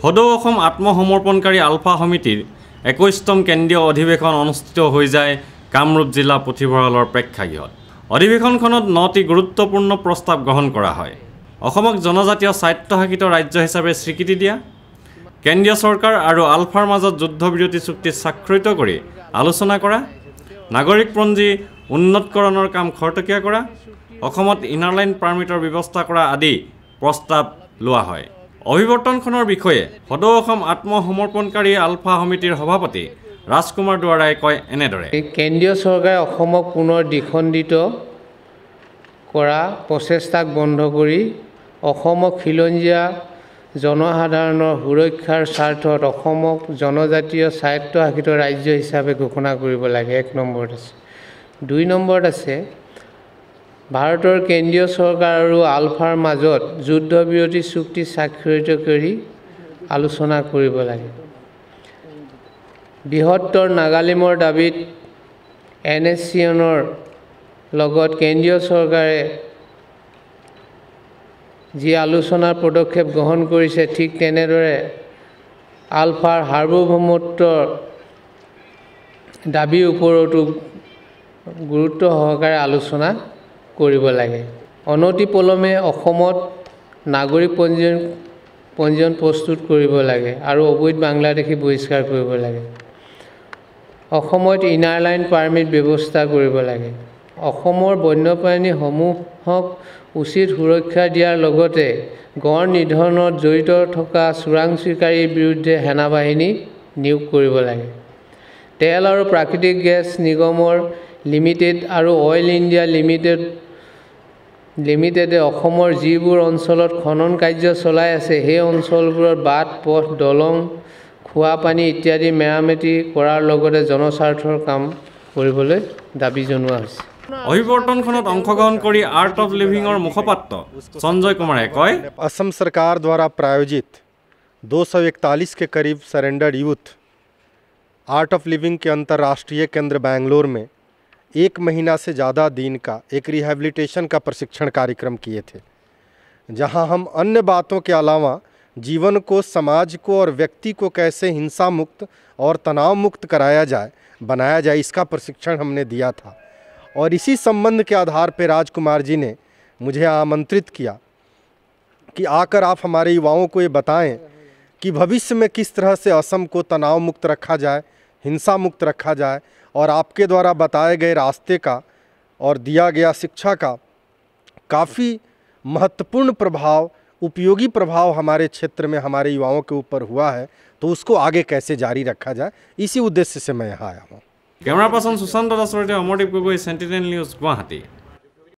সদৌ অসম আত্মসমৰ্পণকাৰী আলফা সমিতিৰ 21তম কেন্দ্ৰীয় অধিৱেশন অনুষ্ঠিত হৈ যায় কামৰূপ জিলা পুথিভঁৰালৰ প্ৰেক্ষাগৃহত। অধিৱেশনখনত 9টি গুৰুত্বপূৰ্ণ প্ৰস্তাৱ গ্ৰহণ কৰা হয়। অসমক জনজাতীয় স্বায়ত্তশাসিত ৰাজ্য হিচাপে স্বীকৃতি দিয়া, কেন্দ্ৰীয় চৰকাৰ আৰু আলফাৰ মাজত যুদ্ধবিৰতি চুক্তি স্বাক্ষৰিত কৰি আলোচনা কৰা, নাগৰিকপঞ্জী উন্নতকৰণৰ কাম খৰতকীয়া কৰা, অসমত ইনাৰ লাইন পাৰ্মিটৰ ব্যৱস্থা কৰা আদি প্ৰস্তাৱ লোৱা হয়। অভিৱৰ্তনখনৰ বিষয়ে সদৌ অসম আত্মসমৰ্পণকাৰী আলফা সমিতিৰ সভাপতি ৰাজকুমাৰ দুৱাৰাই কয় এনেদৰে। কেন্দ্ৰীয় চৰকাৰে অসমক পুনৰ দ্বিখণ্ডিত কৰা প্ৰচেষ্টাক বন্ধ কৰি অসমক খিলঞ্জীয়া জনসাধাৰণৰ সুৰক্ষাৰ স্বাৰ্থত অসমক জনজাতীয় স্বায়ত্তশাসিত ৰাজ্য হিচাপে ঘোষণা কৰিব লাগে। 1 নম্বৰত আছে। 2 নম্বৰত আছে ভাৰতৰ কেন্দ্ৰীয় চৰকাৰ আৰু আলফাৰ মাজত যুদ্ধবিৰতি চুক্তি স্বাক্ষৰিত কৰি আলোচনা কৰিব লাগে। বৃহত্তৰ নাগালেণ্ডৰ দাবীত NSCNৰ লগত কেন্দ্ৰীয় চৰকাৰে যি আলোচনাৰ পদক্ষেপ গ্ৰহণ কৰিছে, ঠিক তেনেদৰে আলফাৰ সাৰ্বভৌমত্বৰ দাবীৰ ওপৰতো গুৰুত্ব সহকাৰে আলোচনা কৰিব লাগে। অনতিপলমে অসমত নাগৰিক পঞ্জীয়ন প্ৰস্তুত কৰিব লাগে আৰু অবৈধ বাংলাদেশী বহিষ্কাৰ কৰিব লাগে। অসমত ইনাৰ লাইন পাৰ্মিট ব্যৱস্থা কৰিব লাগে। অসমৰ বন্যপ্ৰাণীসমূহক উচিত সুৰক্ষা দিয়াৰ লগতে গড় নিধনত জড়িত থকা চোৰাংচোকাৰীৰ বিৰুদ্ধে সেনাবাহিনী নিয়োগ কৰিব লাগে। তেল আৰু প্ৰাকৃতিক গেছ নিগমৰ লিমিটেড আৰু অইল ইণ্ডিয়া লিমিটেডে অসমৰ যিবোৰ অঞ্চলত খনন কাৰ্য চলাই আছে, সেই অঞ্চলবোৰত বাট পথ দলং খোৱা পানী ইত্যাদি মেৰামতি কৰাৰ লগতে জনস্বাৰ্থৰ কাম কৰিবলৈ দাবী জনোৱা হৈছে। অভিৱৰ্তনখনত অংশগ্ৰহণ কৰি আৰ্ট অফ লিভিঙৰ মুখপাত্ৰ সঞ্জয় কুমাৰে কয়, असम सरकार द्वारा प्रायोजित 241 के करीब surrendered youth Art of Living के अंतर्राष्ट्रीय केंद्र बेंगलोर में 1 महीना से ज़्यादा दिन का एक रिहैबिलिटेशन का प्रशिक्षण कार्यक्रम किए थे, जहां हम अन्य बातों के अलावा जीवन को, समाज को और व्यक्ति को कैसे हिंसा मुक्त और तनाव मुक्त बनाया जाए इसका प्रशिक्षण हमने दिया था। और इसी संबंध के आधार पर राजकुमार जी ने मुझे आमंत्रित किया कि आकर आप हमारे युवाओं को ये बताएं कि भविष्य में किस तरह से असम को तनाव मुक्त रखा जाए, हिंसा मुक्त रखा जाए, और आपके द्वारा बताए गए रास्ते का और दिया गया शिक्षा का काफ़ी महत्वपूर्ण प्रभाव, उपयोगी प्रभाव हमारे क्षेत्र में हमारे युवाओं के ऊपर हुआ है, तो उसको आगे कैसे जारी रखा जाए, इसी उद्देश्य से मैं यहाँ आया हूँ। कैमरा पर्सन सुशांत दासर अमरदीप गगৈ, सेंटिनेल न्यूज़, गुवाहाटी।